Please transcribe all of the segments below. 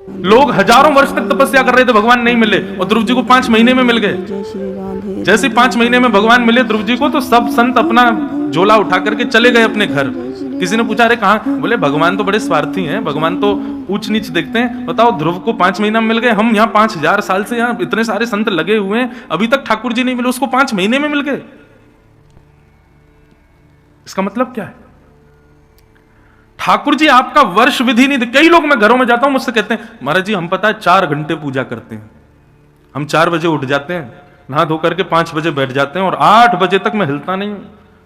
लोग हजारों वर्ष तक तपस्या कर रहे थे, भगवान नहीं मिले, और ध्रुव जी को 5 महीने में मिल गए। जैसे 5 महीने में भगवान मिले ध्रुव जी को, तो सब संत अपना झोला उठा करके चले गए अपने घर। किसी ने पूछा, अरे कहाँ? बोले भगवान तो बड़े स्वार्थी हैं, भगवान तो ऊंच नीच देखते हैं। बताओ, ध्रुव को 5 महीना में मिल गए, हम यहाँ 5000 साल से यहाँ इतने सारे संत लगे हुए हैं, अभी तक ठाकुर जी नहीं मिले, उसको 5 महीने में मिल गए। इसका मतलब क्या है? ठाकुर जी आपका वर्ष विधि नहीं। कई लोग, मैं घरों में जाता हूं, मुझसे कहते हैं, महाराज जी हम पता है 4 घंटे पूजा करते हैं, हम 4 बजे उठ जाते हैं, नहा धो करके 5 बजे बैठ जाते हैं, और 8 बजे तक मैं हिलता नहीं हूं,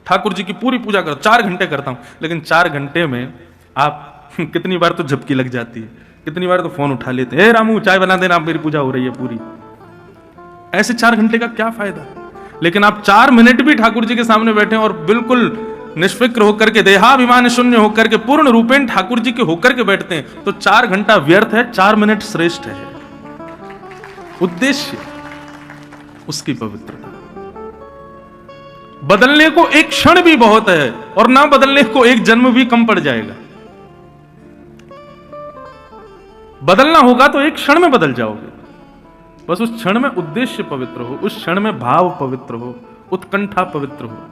ठाकुर जी की पूरी पूजा कर 4 घंटे करता हूं। लेकिन 4 घंटे में आप कितनी बार तो झपकी लग जाती है, कितनी बार तो फोन उठा लेते हैं, रामू चाय बना देना, आप मेरी पूजा हो रही है पूरी। ऐसे 4 घंटे का क्या फायदा? लेकिन आप 4 मिनट भी ठाकुर जी के सामने बैठे और बिल्कुल निष्फिक्र होकर के, देहाभिमान शून्य होकर के, पूर्ण रूपेण ठाकुर जी के होकर के बैठते हैं, तो 4 घंटा व्यर्थ है, 4 मिनट श्रेष्ठ है। उद्देश्य उसकी पवित्रता। बदलने को एक क्षण भी बहुत है, और ना बदलने को एक जन्म भी कम पड़ जाएगा। बदलना होगा तो एक क्षण में बदल जाओगे, बस उस क्षण में उद्देश्य पवित्र हो, उस क्षण में भाव पवित्र हो, उत्कंठा पवित्र हो।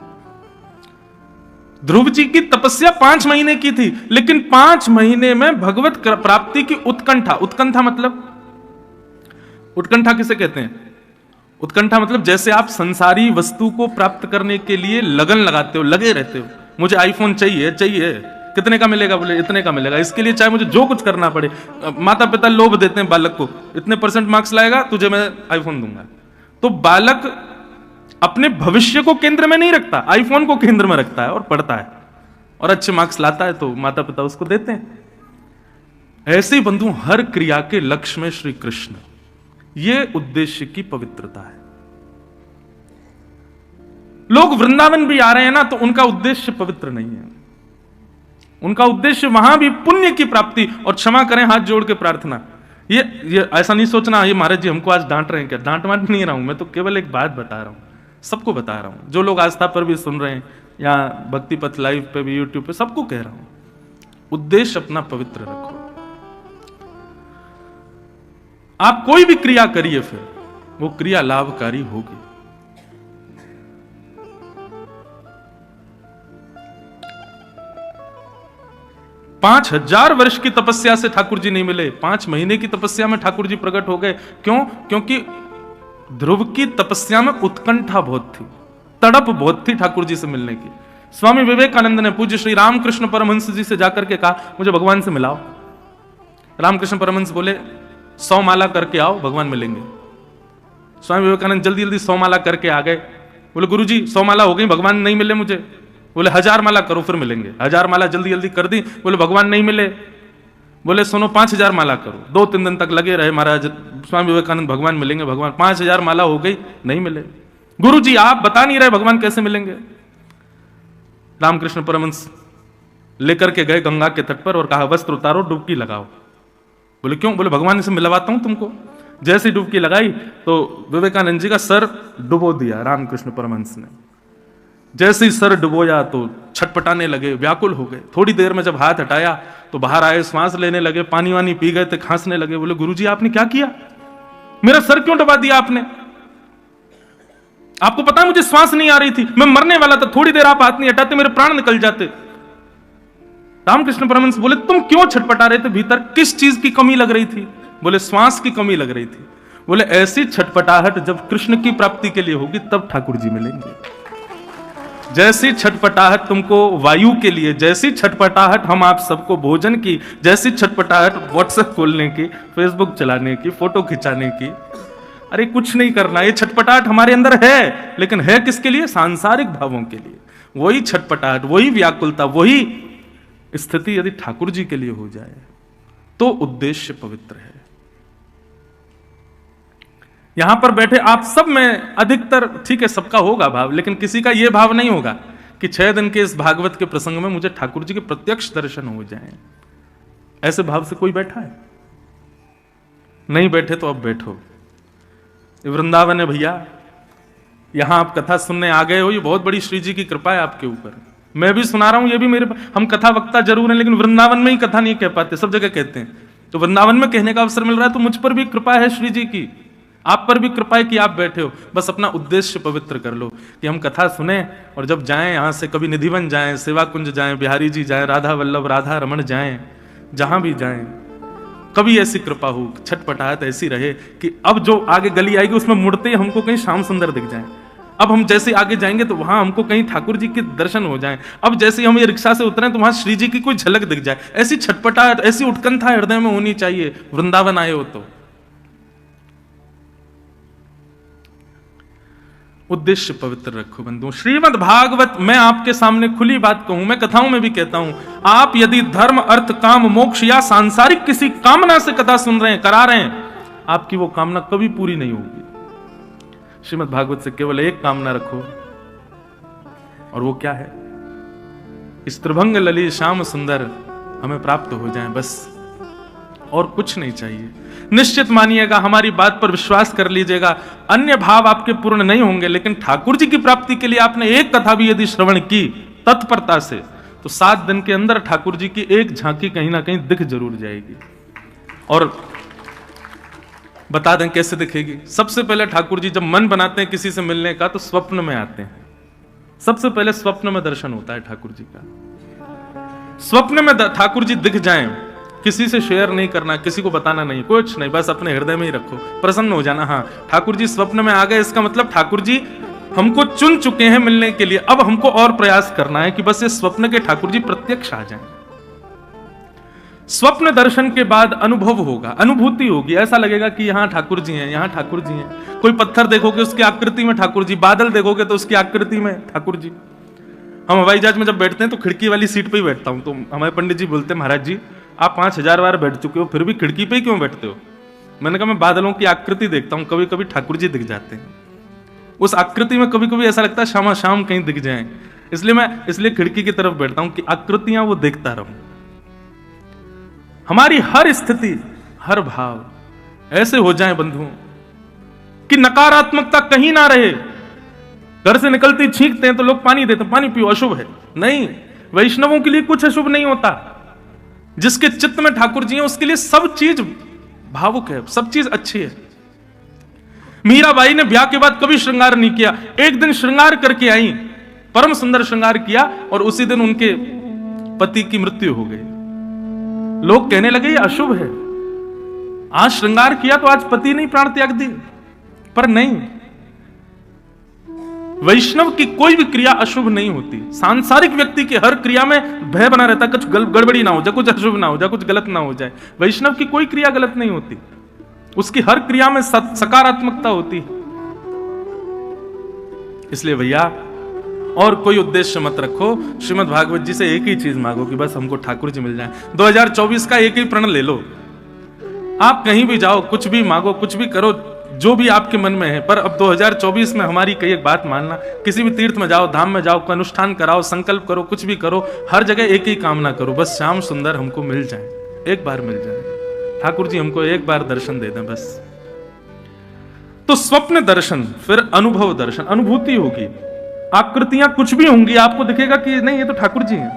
ध्रुव जी की तपस्या 5 महीने की थी, लेकिन 5 महीने में भगवत प्राप्ति की उत्कंठा। उत्कंठा मतलब, उत्कंठा किसे कहते हैं? उत्कंठा मतलब जैसे आप संसारी वस्तु को प्राप्त करने के लिए लगन लगाते हो, लगे रहते हो, मुझे आईफोन चाहिए चाहिए, कितने का मिलेगा? बोले इतने का मिलेगा, इसके लिए चाहे मुझे जो कुछ करना पड़े। माता पिता लोभ देते हैं बालक को, इतने % मार्क्स लाएगा तुझे मैं आईफोन दूंगा। तो बालक अपने भविष्य को केंद्र में नहीं रखता, आईफोन को केंद्र में रखता है और पढ़ता है, और अच्छे मार्क्स लाता है तो माता पिता उसको देते हैं। ऐसे ही बंधु, हर क्रिया के लक्ष्य में श्री कृष्ण, यह उद्देश्य की पवित्रता है। लोग वृंदावन भी आ रहे हैं ना, तो उनका उद्देश्य पवित्र नहीं है। उनका उद्देश्य वहां भी पुण्य की प्राप्ति, और क्षमा करें हाथ जोड़ के प्रार्थना। ये ऐसा नहीं सोचना ये महाराज जी हमको आज डांट रहे हैं क्या? डांट वांट नहीं रहा हूं मैं, तो केवल एक बात बता रहा हूं, सबको बता रहा हूं, जो लोग आस्था पर भी सुन रहे हैं या भक्ति पथ लाइव पे भी, यूट्यूब पे, सबको कह रहा हूं, उद्देश्य अपना पवित्र रखो। आप कोई भी क्रिया करिए, फिर वो क्रिया लाभकारी होगी। पांच 5000 वर्ष की तपस्या से ठाकुर जी नहीं मिले, 5 महीने की तपस्या में ठाकुर जी प्रकट हो गए। क्यों? क्योंकि ध्रुव की तपस्या में उत्कंठा बहुत थी, तड़प बहुत थी ठाकुर जी से मिलने की। स्वामी विवेकानंद ने पूज्य श्री रामकृष्ण परमहंस जी से जाकर के कहा, मुझे भगवान से मिलाओ। रामकृष्ण परमहंस बोले 100 माला करके आओ, भगवान मिलेंगे। स्वामी विवेकानंद जल्दी जल्दी 100 माला करके आ गए। बोले गुरुजी 100 माला हो गई, भगवान नहीं मिले मुझे। बोले 1000 माला करो फिर मिलेंगे। 1000 माला जल्दी जल्दी कर दी, बोले भगवान नहीं मिले। बोले सुनो 5000 माला करो। 2-3 दिन तक लगे रहे महाराज, स्वामी विवेकानंद भगवान मिलेंगे, भगवान। 5000 माला हो गई, नहीं मिले। गुरु जी आप बता नहीं रहे भगवान कैसे मिलेंगे। रामकृष्ण परमहंस लेकर के गए गंगा के तट पर और कहा वस्त्र उतारो, डुबकी लगाओ। बोले क्यों? बोले भगवान से मिलवाता हूं तुमको। जैसे डुबकी लगाई तो विवेकानंद जी का सर डुबो दिया रामकृष्ण परमहंस ने। जैसे ही सर डुबोया तो छटपटाने लगे, व्याकुल हो गए। थोड़ी देर में जब हाथ हटाया तो बाहर आए, श्वास लेने लगे, पानी वानी पी गए थे, खांसने लगे। बोले गुरुजी आपने क्या किया? मेरा सर क्यों डुबा दिया आपने? आपको पता है मुझे श्वास नहीं आ रही थी, मैं मरने वाला था, थोड़ी देर आप हाथ नहीं हटाते मेरे प्राण निकल जाते। रामकृष्ण परमहंस बोले तुम क्यों छटपटा रहे थे भीतर, किस चीज की कमी लग रही थी? बोले श्वास की कमी लग रही थी। बोले ऐसी छटपटाहट जब कृष्ण की प्राप्ति के लिए होगी तब ठाकुर जी मिलेंगे। जैसी छटपटाहट तुमको वायु के लिए, जैसी छटपटाहट हम आप सबको भोजन की, जैसी छटपटाहट व्हाट्सएप खोलने की, फेसबुक चलाने की, फोटो खिंचाने की, अरे कुछ नहीं करना, ये छटपटाहट हमारे अंदर है, लेकिन है किसके लिए? सांसारिक भावों के लिए। वही छटपटाहट, वही व्याकुलता, वही स्थिति यदि ठाकुर जी के लिए हो जाए तो उद्देश्य पवित्र है। यहां पर बैठे आप सब में अधिकतर, ठीक है सबका होगा भाव, लेकिन किसी का यह भाव नहीं होगा कि 6 दिन के इस भागवत के प्रसंग में मुझे ठाकुर जी के प्रत्यक्ष दर्शन हो जाएं। ऐसे भाव से कोई बैठा है? नहीं बैठे तो अब बैठो। वृंदावन है भैया, यहां आप कथा सुनने आ गए हो, ये बहुत बड़ी श्री जी की कृपा है आपके ऊपर। मैं भी सुना रहा हूं, ये भी मेरे, हम कथा वक्ता जरूर हैं लेकिन वृंदावन में ही कथा नहीं कह पाते, सब जगह कहते हैं तो वृंदावन में कहने का अवसर मिल रहा है, तो मुझ पर भी कृपा है श्री जी की, आप पर भी कृपा है कि आप बैठे हो। बस अपना उद्देश्य पवित्र कर लो कि हम कथा सुने और जब जाएं यहां से, कभी निधिवन जाएं, सेवा कुंज जाएं, बिहारी जी जाएं, राधा वल्लभ राधा रमण जाएं, जहां भी जाएं, कभी ऐसी कृपा हो, छटपटाहट ऐसी रहे कि अब जो आगे गली आएगी उसमें मुड़ते ही हमको कहीं श्याम सुंदर दिख जाए। अब हम जैसे आगे जाएंगे तो वहां हमको कहीं ठाकुर जी के दर्शन हो जाएं। अब जैसे हम ये रिक्शा से उतरे तो वहां श्री जी की कोई झलक दिख जाए। ऐसी छटपटाहट, ऐसी उत्कंठा हृदय में होनी चाहिए वृंदावन आए हो तो। उद्देश्य पवित्र रखो बंधु। श्रीमद् भागवत, मैं आपके सामने खुली बात कहूं, मैं कथाओं में भी कहता हूं, आप यदि धर्म अर्थ काम मोक्ष या सांसारिक किसी कामना से कथा सुन रहे हैं, करा रहे हैं, आपकी वो कामना कभी पूरी नहीं होगी। श्रीमद् भागवत से केवल एक कामना रखो, और वो क्या है? इस त्रिभंग ललित श्याम सुंदर हमें प्राप्त हो जाए, बस और कुछ नहीं चाहिए। निश्चित मानिएगा, हमारी बात पर विश्वास कर लीजिएगा, अन्य भाव आपके पूर्ण नहीं होंगे, लेकिन ठाकुर जी की प्राप्ति के लिए आपने एक कथा भी यदि श्रवण की तत्परता से, तो 7 दिन के अंदर ठाकुर जी की एक झांकी कहीं ना कहीं दिख जरूर जाएगी। और बता दें कैसे दिखेगी। सबसे पहले ठाकुर जी जब मन बनाते हैं किसी से मिलने का, तो स्वप्न में आते हैं। सबसे पहले स्वप्न में दर्शन होता है ठाकुर जी का। स्वप्न में ठाकुर जी दिख जाएं, किसी से शेयर नहीं करना, किसी को बताना नहीं, कुछ नहीं, बस अपने हृदय में ही रखो, प्रसन्न हो जाना। हाँ, ठाकुर जी स्वप्न में आ गए, इसका मतलब ठाकुर जी हमको चुन चुके हैं मिलने के लिए। अब हमको और प्रयास करना है कि बस इस स्वप्न के ठाकुर जी प्रत्यक्ष आ जाएं। स्वप्न दर्शन के बाद अनुभव होगा, अनुभूति होगी, ऐसा लगेगा कि यहां ठाकुर जी हैं, यहां ठाकुर जी हैं। कोई पत्थर देखोगे उसकी आकृति में ठाकुर जी, बादल देखोगे तो उसकी आकृति में ठाकुर जी। हम हवाई जहाज में जब बैठते हैं तो खिड़की वाली सीट पे ही बैठता हूं, तो हमारे पंडित जी बोलते हैं, महाराज जी आप 5000 बार बैठ चुके हो, फिर भी खिड़की पे ही क्यों बैठते हो? मैंने कहा मैं बादलों की आकृति देखता हूं, कभी कभी ठाकुर जी दिख जाते हैं। उस आकृति में कभी कभी ऐसा लगता है शाम शाम कहीं दिख जाएं, इसलिए खिड़की की तरफ बैठता हूं कि आकृतियां वो देखता रहूं। हमारी हर स्थिति, हर भाव ऐसे हो जाए बंधुओं कि नकारात्मकता कहीं ना रहे। घर से निकलते ही छींकते हैं तो लोग पानी देते, पानी पियो, अशुभ है। नहीं, वैष्णवों के लिए कुछ अशुभ नहीं होता। जिसके चित्त में ठाकुर जी हैं उसके लिए सब चीज भावुक है, सब चीज अच्छी है। मीराबाई ने ब्याह के बाद कभी श्रृंगार नहीं किया, एक दिन श्रृंगार करके आई, परम सुंदर श्रृंगार किया, और उसी दिन उनके पति की मृत्यु हो गई। लोग कहने लगे ये अशुभ है, आज श्रृंगार किया तो आज पति नहीं प्राण त्याग दी। पर नहीं, वैष्णव की कोई भी क्रिया अशुभ नहीं होती। सांसारिक व्यक्ति की हर क्रिया में भय बना रहता है, कुछ गड़बड़ी ना हो जाए, कुछ अशुभ ना हो जाए, कुछ गलत ना हो जाए। वैष्णव की कोई क्रिया गलत नहीं होती, उसकी हर क्रिया में सकारात्मकता होती है। इसलिए भैया और कोई उद्देश्य मत रखो, श्रीमद् भागवत जी से एक ही चीज मांगो कि बस हमको ठाकुर जी मिल जाए। 2024 का एक ही प्रण ले लो, आप कहीं भी जाओ, कुछ भी मांगो, कुछ भी करो, जो भी आपके मन में है। पर अब 2024 में हमारी कई एक बात मानना, किसी भी तीर्थ में जाओ, धाम में जाओ, कोई अनुष्ठान कराओ, संकल्प करो, कुछ भी करो, हर जगह एक ही कामना करो, बस श्याम सुंदर हमको मिल जाए, एक बार मिल जाए, ठाकुर जी हमको एक बार दर्शन दे दें बस। तो स्वप्न दर्शन, फिर अनुभव दर्शन, अनुभूति होगी, आकृतियां कुछ भी होंगी, आपको दिखेगा कि नहीं ये तो ठाकुर जी हैं,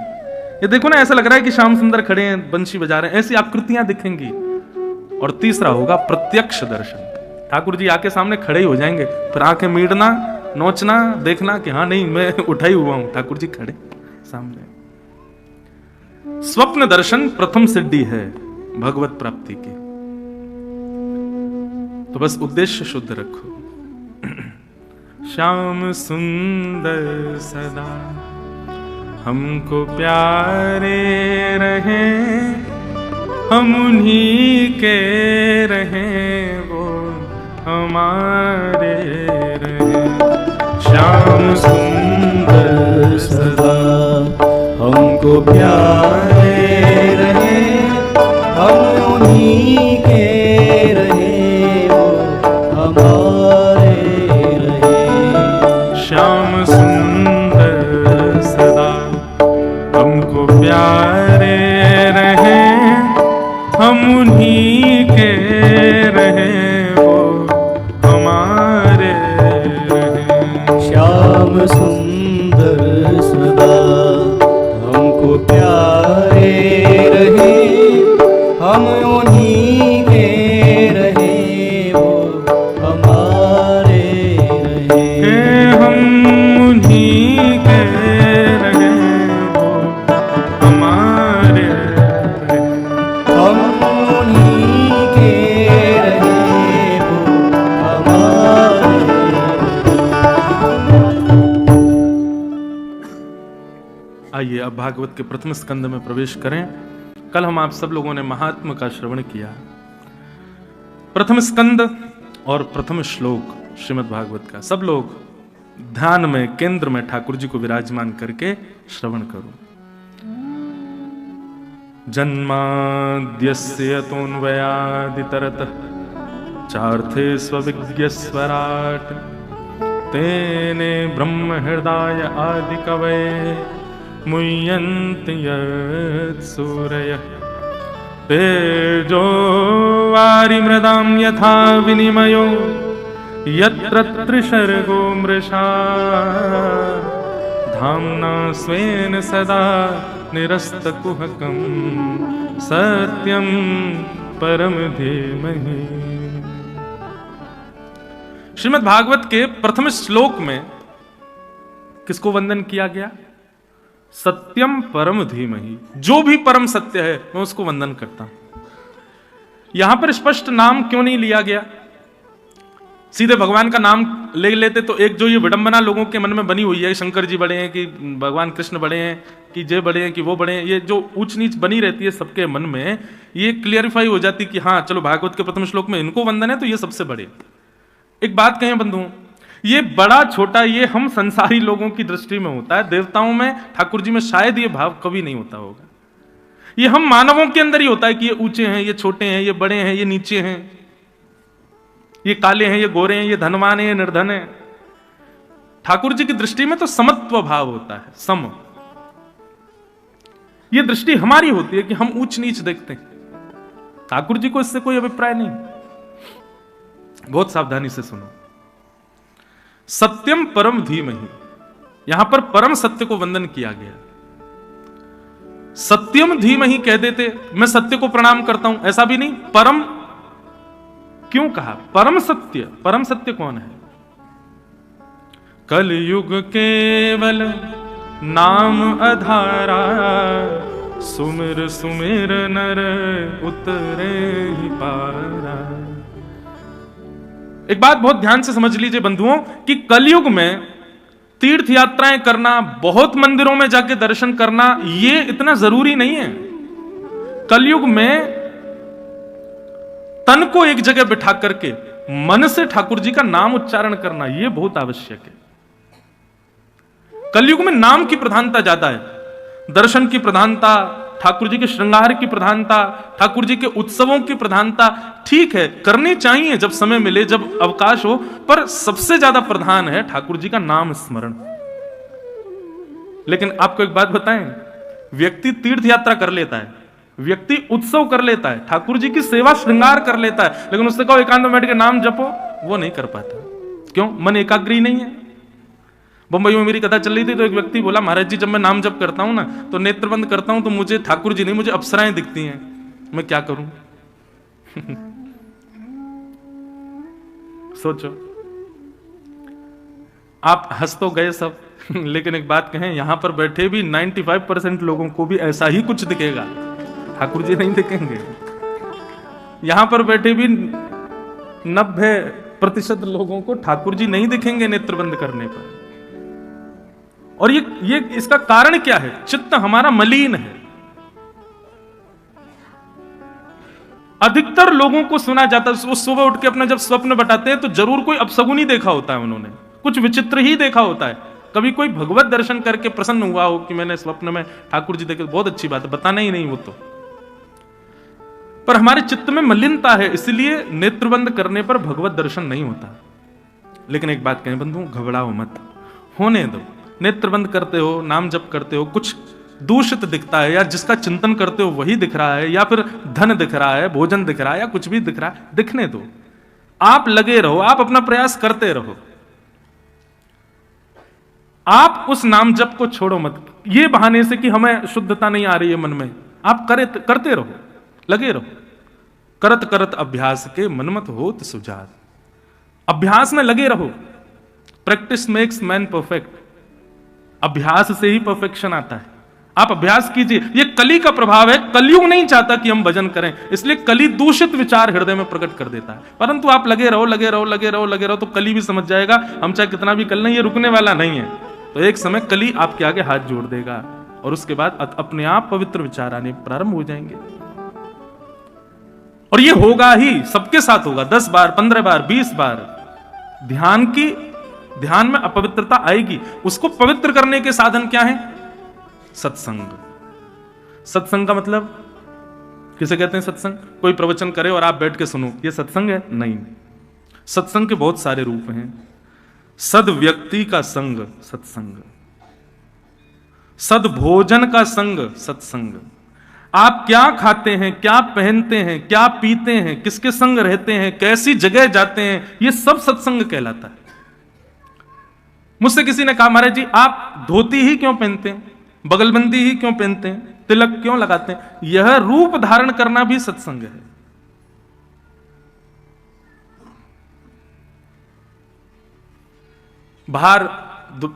ये देखो ना ऐसा लग रहा है कि श्याम सुंदर खड़े हैं, बंशी बजा रहे हैं, ऐसी आकृतियां दिखेंगी। और तीसरा होगा प्रत्यक्ष दर्शन, ठाकुर जी आके सामने खड़े ही हो जाएंगे, फिर आंखें मीड़ना, नोचना, देखना कि हाँ नहीं मैं उठा ही हुआ हूं, ठाकुर जी खड़े सामने। स्वप्न दर्शन प्रथम सिद्धि है भगवत प्राप्ति की। तो बस उद्देश्य शुद्ध रखो। श्याम सुंदर सदा हमको प्यारे रहे, हम उन्हीं के रहे, वो हमारे रहे। श्याम सुंदर सदा हमको प्यारे रहे, हम उन्हीं के रहे, वो हमारे रहे। श्याम सुंदर सदा हमको प्यारे रहे, हम उन्हीं के रहे, वो हमारे रहे। श्याम सुंदर सदा हमको प्यारे अब भागवत के प्रथम स्कंद में प्रवेश करें। कल हम आप सब लोगों ने महात्म का श्रवण किया। प्रथम स्कंद और प्रथम श्लोक श्रीमद् भागवत का सब लोग ध्यान में, केंद्र में ठाकुर जी को विराजमान करके श्रवण करो। जन्माद्यस्य तोन्वयादितरतः चार्थे स्वविज्ञस्वराट् तेने ब्रह्म हृदय आदि कवये मुह्यन्ति यत्सूरयः तेजो वारिमृदां यथा विनिमयो यत्र त्रिसर्गो मृषा धाम्ना स्वेन सदा निरस्तकुहकं सत्यं परम धीमहि। श्रीमद् भागवत के प्रथम श्लोक में किसको वंदन किया गया? सत्यम परम धीमहि। जो भी परम सत्य है मैं उसको वंदन करता हूं। यहां पर स्पष्ट नाम क्यों नहीं लिया गया? सीधे भगवान का नाम ले लेते तो एक जो ये विडंबना लोगों के मन में बनी हुई है, शंकर जी बड़े हैं कि भगवान कृष्ण बड़े हैं कि जय बड़े हैं कि वो बड़े हैं, ये जो ऊंच नीच बनी रहती है सबके मन में, ये क्लियरिफाई हो जाती कि हाँ चलो भागवत के प्रथम श्लोक में इनको वंदन है तो ये सबसे बड़े। एक बात कहें बंधुओं, ये बड़ा छोटा ये हम संसारी लोगों की दृष्टि में होता है, देवताओं में ठाकुर जी में शायद ये भाव कभी नहीं होता होगा। ये हम मानवों के अंदर ही होता है कि ये ऊंचे हैं, ये छोटे हैं, ये बड़े हैं, ये नीचे हैं, ये काले हैं, ये गोरे हैं, ये धनवान हैं, ये निर्धन हैं। ठाकुर जी की दृष्टि में तो समत्व भाव होता है, सम। ये दृष्टि हमारी होती है कि हम ऊंच नीच देखते हैं। ठाकुर जी को इससे कोई अभिप्राय नहीं। बहुत सावधानी से सुनो। सत्यम परम धीमहि, यहां पर परम सत्य को वंदन किया गया। सत्यम धीमहि कह देते मैं सत्य को प्रणाम करता हूं, ऐसा भी नहीं। परम क्यों कहा? परम सत्य। परम सत्य कौन है? कलयुग केवल नाम आधारा, सुमिर सुमिर नर उतरे ही पारा। एक बात बहुत ध्यान से समझ लीजिए बंधुओं कि कलयुग में तीर्थ यात्राएं करना, बहुत मंदिरों में जाके दर्शन करना, ये इतना जरूरी नहीं है। कलयुग में तन को एक जगह बिठा करके मन से ठाकुर जी का नाम उच्चारण करना यह बहुत आवश्यक है। कलयुग में नाम की प्रधानता ज्यादा है, दर्शन की प्रधानता, ठाकुर जी के श्रृंगार की प्रधानता, ठाकुर जी के उत्सवों की प्रधानता ठीक है, करनी चाहिए जब समय मिले, जब अवकाश हो, पर सबसे ज्यादा प्रधान है ठाकुर जी का नाम स्मरण। लेकिन आपको एक बात बताएं, व्यक्ति तीर्थ यात्रा कर लेता है, व्यक्ति उत्सव कर लेता है, ठाकुर जी की सेवा श्रृंगार कर लेता है, लेकिन उससे कहो एकांत में बैठ के नाम जपो, वो नहीं कर पाता। क्यों? मन एकाग्री नहीं है। बंबई में मेरी कथा चल रही थी तो एक व्यक्ति बोला, महाराज जी जब मैं नाम जप करता हूं ना तो नेत्र बंद करता हूं तो मुझे ठाकुर जी नहीं, मुझे अप्सराएं दिखती हैं, मैं क्या करूं? सोचो, आप हंस तो गए सब, लेकिन एक बात कहें, यहां पर बैठे भी 95% लोगों को भी ऐसा ही कुछ दिखेगा, ठाकुर जी नहीं दिखेंगे। यहां पर बैठे भी 90% लोगों को ठाकुर जी नहीं दिखेंगे नेत्र बंद करने पर। और ये इसका कारण क्या है? चित्त हमारा मलिन है। अधिकतर लोगों को सुना जाता है, वो सुबह उठ के अपना जब स्वप्न बताते हैं तो जरूर कोई अपशगुन ही देखा होता है, उन्होंने कुछ विचित्र ही देखा होता है। कभी कोई भगवत दर्शन करके प्रसन्न हुआ हो कि मैंने स्वप्न में ठाकुर जी देखे, बहुत अच्छी बात है, बताना ही नहीं वो तो। पर हमारे चित्त में मलिनता है, इसलिए नेत्र बंद करने पर भगवत दर्शन नहीं होता। लेकिन एक बात कहें बंधु, घबराओ मत, होने दो। नेत्र बंद करते हो, नाम जप करते हो, कुछ दूषित दिखता है, या जिसका चिंतन करते हो वही दिख रहा है, या फिर धन दिख रहा है, भोजन दिख रहा है, या कुछ भी दिख रहा है, दिखने दो। आप लगे रहो, आप अपना प्रयास करते रहो, आप उस नाम जप को छोड़ो मत। ये बहाने से कि हमें शुद्धता नहीं आ रही है मन में, आप करते रहो, लगे रहो। करत करत अभ्यास के मनमत होत सुजात। अभ्यास में लगे रहो। Practice makes man perfect. अभ्यास से ही परफेक्शन आता है। आप अभ्यास कीजिए। ये कली का प्रभाव है। कलयुग नहीं चाहता कि हम भजन करें, इसलिए कली दूषित विचार हृदय में प्रकट कर देता है। परंतु आप लगे रहो, लगे रहो, लगे रहो, लगे रहो, तो कली भी समझ जाएगा हम चाहे कितना भी कर लें, ये रुकने वाला नहीं है। तो एक समय कली आपके आगे हाथ जोड़ देगा। और उसके बाद अपने आप पवित्र विचार आने प्रारंभ हो जाएंगे। और ये होगा ही, सबके साथ होगा, 10 बार, 15 बार, 20 बार। ध्यान में अपवित्रता आएगी, उसको पवित्र करने के साधन क्या है? सत्संग। सत्संग का मतलब किसे कहते हैं? सत्संग कोई प्रवचन करे और आप बैठ के सुनो, ये सत्संग है? नहीं। सत्संग के बहुत सारे रूप हैं। सद व्यक्ति का संग सत्संग, सद भोजन का संग सत्संग। आप क्या खाते हैं, क्या पहनते हैं, क्या पीते हैं, किसके संग रहते हैं, कैसी जगह जाते हैं, ये सब सत्संग कहलाता है। मुझसे किसी ने कहा, महाराज जी आप धोती ही क्यों पहनते हैं, बगलबंदी ही क्यों पहनते हैं, तिलक क्यों लगाते हैं? यह रूप धारण करना भी सत्संग है। बाहर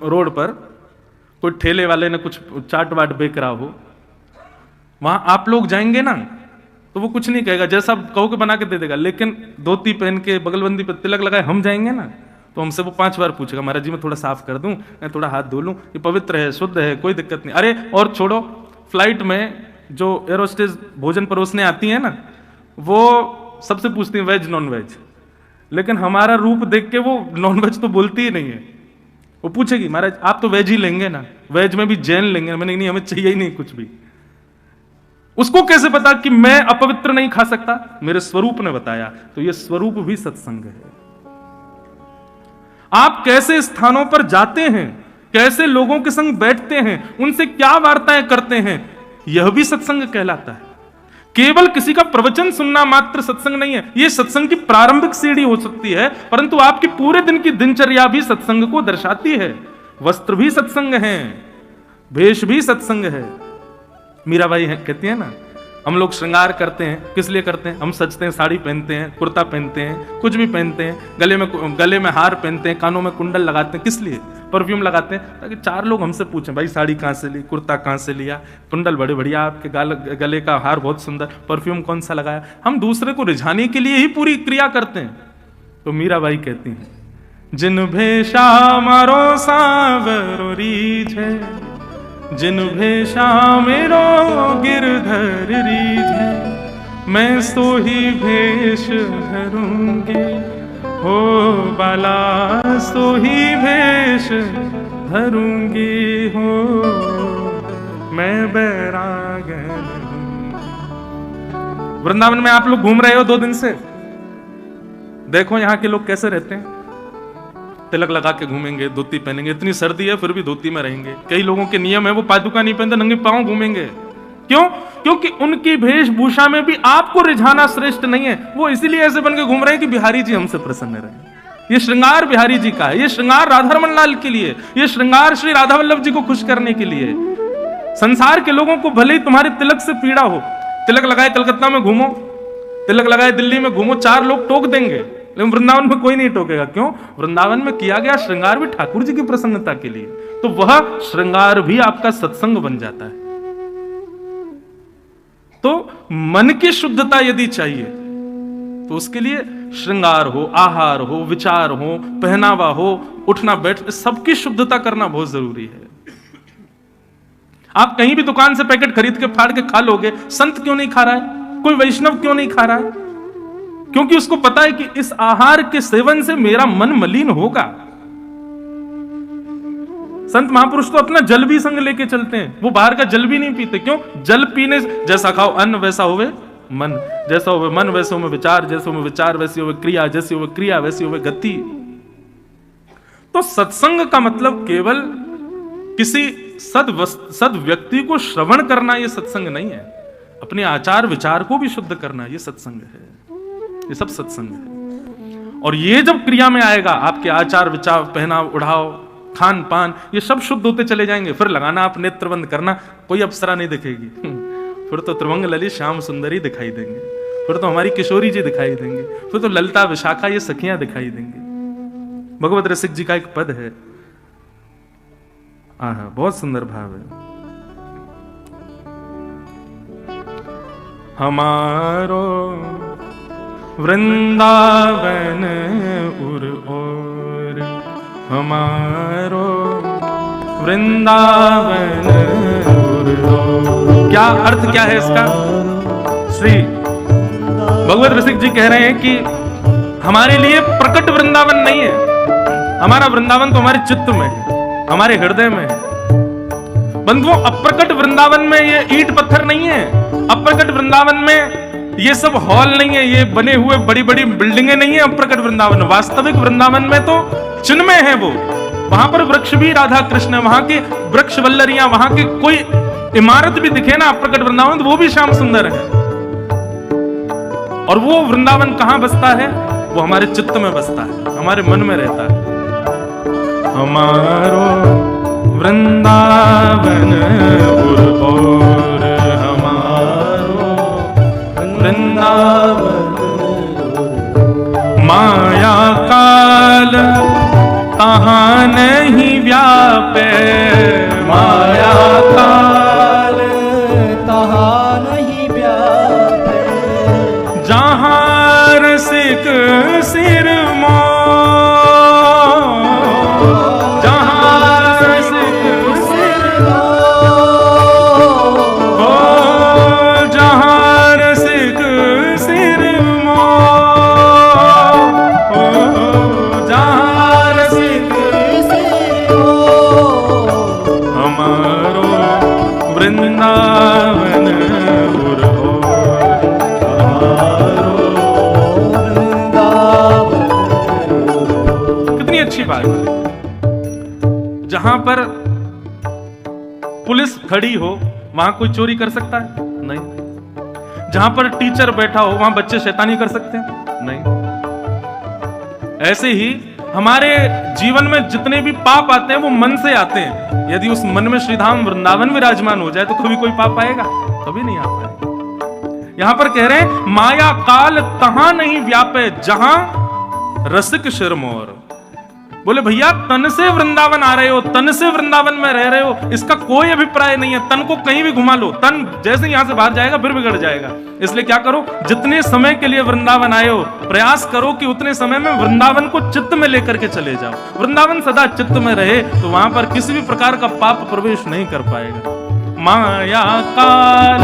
रोड पर कोई ठेले वाले ने कुछ चाट वाट बेच रहा हो, वहां आप लोग जाएंगे ना तो वो कुछ नहीं कहेगा, जैसा कहो के बना के दे देगा। लेकिन धोती पहन के बगलबंदी पर तिलक लगाए हम जाएंगे ना, तो हमसे वो 5 बार पूछेगा, महाराज जी मैं थोड़ा साफ कर दूं, मैं थोड़ा हाथ धो लूं, ये पवित्र है, शुद्ध है, कोई दिक्कत नहीं। अरे और छोड़ो, फ्लाइट में जो एरोस्टेज भोजन परोसने आती है ना, वो सबसे पूछती है वेज नॉन वेज, लेकिन हमारा रूप देख के वो नॉन वेज तो बोलती ही नहीं है। वो पूछेगी, महाराज आप तो वेज ही लेंगे ना, वेज में भी जैन लेंगे? मैंने नहीं, हमें चाहिए ही नहीं कुछ भी। उसको कैसे पता कि मैं अपवित्र नहीं खा सकता? मेरे स्वरूप ने बताया। तो ये स्वरूप भी सत्संग है। आप कैसे स्थानों पर जाते हैं, कैसे लोगों के संग बैठते हैं, उनसे क्या वार्ताएं करते हैं, यह भी सत्संग कहलाता है। केवल किसी का प्रवचन सुनना मात्र सत्संग नहीं है। यह सत्संग की प्रारंभिक सीढ़ी हो सकती है, परंतु आपकी पूरे दिन की दिनचर्या भी सत्संग को दर्शाती है। वस्त्र भी सत्संग है, वेश भी सत्संग है। मीराबाई कहती है ना, हम लोग श्रृंगार करते हैं, किस लिए करते हैं? हम सजते हैं, साड़ी पहनते हैं, कुर्ता पहनते हैं, कुछ भी पहनते हैं, गले में हार पहनते हैं, कानों में कुंडल लगाते हैं, किस लिए? परफ्यूम लगाते हैं ताकि 4 लोग हमसे पूछें, भाई साड़ी कहाँ से ली, कुर्ता कहाँ से लिया, कुंडल बड़े बढ़िया, आपके गले का हार बहुत सुंदर, परफ्यूम कौन सा लगाया। हम दूसरे को रिझाने के लिए ही पूरी क्रिया करते हैं। तो मीराबाई कहती हैं, जिन भेषा मारो सांवरो रीझे, जिन भेषा मेरो गिरधर रीझे, मैं सो ही भेष धरूंगी, हो बाला सो ही भेष धरूंगी, हो मैं बैरागन हूं। वृंदावन में आप लोग घूम रहे हो 2 दिन से, देखो यहां के लोग कैसे रहते हैं। तिलक लगा के घूमेंगे, धोती पहनेंगे, इतनी सर्दी है फिर भी धोती में रहेंगे। कई लोगों के नियम है वो पादुका नहीं पहनते, नंगे पांव घूमेंगे। क्यों? क्योंकि उनकी वेशभूषा में भी आपको रिझाना श्रेष्ठ नहीं है। वो इसीलिए ऐसे बन के घूम रहे हैं कि बिहारी जी हमसे प्रसन्न रहे। ये श्रृंगार बिहारी जी का है, ये श्रृंगार राधारमण लाल के लिए, ये श्रृंगार श्री राधा वल्लभ जी को खुश करने के लिए। संसार के लोगों को भले ही तुम्हारे तिलक से पीड़ा हो, तिलक लगाए कलकत्ता में घूमो, तिलक लगाए दिल्ली में घूमो, 4 लोग टोक देंगे, लेकिन वृंदावन में कोई नहीं टोकेगा। क्यों? वृंदावन में किया गया श्रृंगार भी ठाकुर जी की प्रसन्नता के लिए, तो वह श्रृंगार भी आपका सत्संग बन जाता है। तो मन की शुद्धता यदि चाहिए तो उसके लिए श्रृंगार हो, आहार हो, विचार हो, पहनावा हो, उठना बैठ, सबकी शुद्धता करना बहुत जरूरी है। आप कहीं भी दुकान से पैकेट खरीद के फाड़ के खा लोगे, संत क्यों नहीं खा रहा है, कोई वैष्णव क्यों नहीं खा रहा है? क्योंकि उसको पता है कि इस आहार के सेवन से मेरा मन मलिन होगा। संत महापुरुष तो अपना जल भी संग लेके चलते हैं, वो बाहर का जल भी नहीं पीते। क्यों? जल पीने से, जैसा खाओ अन्न वैसा होवे मन, जैसा होवे मन वैसे होवे विचार, जैसे होवे विचार वैसी होवे क्रिया, जैसी होवे क्रिया वैसी होवे गति। तो सत्संग का मतलब केवल किसी सद व्यक्ति को श्रवण करना ये सत्संग नहीं है, अपने आचार विचार को भी शुद्ध करना ये सत्संग है। ये सब सत्संग है। और ये जब क्रिया में आएगा, आपके आचार विचार, पहनाव उड़ाव, खान पान, ये सब शुद्ध होते चले जाएंगे। फिर लगाना आप नेत्रबंद करना, कोई अप्सरा नहीं दिखेगी, फिर तो त्रिभंग ललित श्याम सुंदरी दिखाई देंगे, फिर तो हमारी किशोरी जी दिखाई देंगे, फिर तो ललिता विशाखा ये सखियां दिखाई देंगी। भगवत रसिक जी का एक पद है, बहुत सुंदर भाव है। हमारो वृंदावन उर ओर, हमारो वृंदावन उर क्या अर्थ क्या है इसका? श्री भगवत रसिक जी कह रहे हैं कि हमारे लिए प्रकट वृंदावन नहीं है, हमारा वृंदावन तो हमारे चित्त में है, हमारे हृदय में है। बंधुओं, अप्रकट वृंदावन में ये ईंट पत्थर नहीं है, अप्रकट वृंदावन में ये सब हॉल नहीं है, ये बने हुए बड़ी बड़ी बिल्डिंगें नहीं है। अप्रकट वृंदावन, वास्तविक वृंदावन में तो चिन्मय है वो। वहां पर वृक्ष भी राधा कृष्ण है, वहां के वृक्ष वल्लरियां, वहां की कोई इमारत भी दिखे ना अप्रकट वृंदावन, वो भी श्याम सुंदर है। और वो वृंदावन कहां बसता है? वो हमारे चित्त में बसता है, हमारे मन में रहता है। हमारो वृंदावन और हमारो वृंदावन, माया काल तहाँ नहीं व्यापे, माया काल तहाँ नहीं व्यापे, जहाँ रसिक सिर जहां पर पुलिस खड़ी हो वहां कोई चोरी कर सकता है? नहीं। जहां पर टीचर बैठा हो वहां बच्चे शैतानी कर सकते हैं? नहीं। ऐसे ही हमारे जीवन में जितने भी पाप आते हैं वो मन से आते हैं। यदि उस मन में श्रीधाम वृंदावन विराजमान हो जाए तो कभी कोई पाप आएगा? कभी नहीं आ पाएगा। यहां पर कह रहे हैं माया काल तहां नहीं व्यापे, जहां रसिक शिरमोर। बोले भैया तन से वृंदावन आ रहे हो, तन से वृंदावन में रह रहे हो, इसका कोई अभिप्राय नहीं है। तन को कहीं भी घुमा लो, तन जैसे यहां से बाहर जाएगा फिर बिगड़ जाएगा। इसलिए क्या करो, जितने समय के लिए वृंदावन आए हो प्रयास करो कि उतने समय में वृंदावन को चित्त में लेकर के चले जाओ। वृंदावन सदा चित्त में रहे तो वहां पर किसी भी प्रकार का पाप प्रवेश नहीं कर पाएगा। माया काल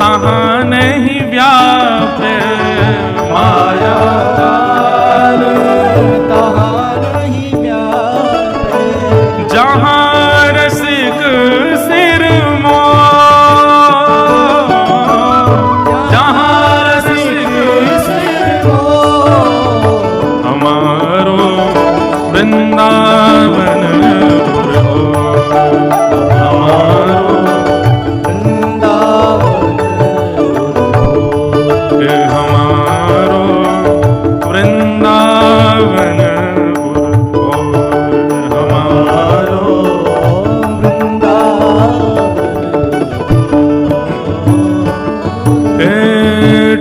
तहां नहीं व्यापे, माया काल तहाँ नहीं व्यापे, जहां रसिक सिर जहां रसिक सिर हो, हमारो वृंदावन हमारो हमारो वृंदावन हमारो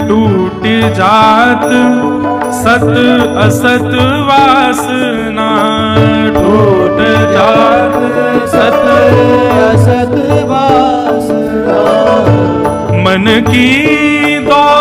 टूट जात सत असत वासना, टूट जात सत असत वासना, मन की दौड़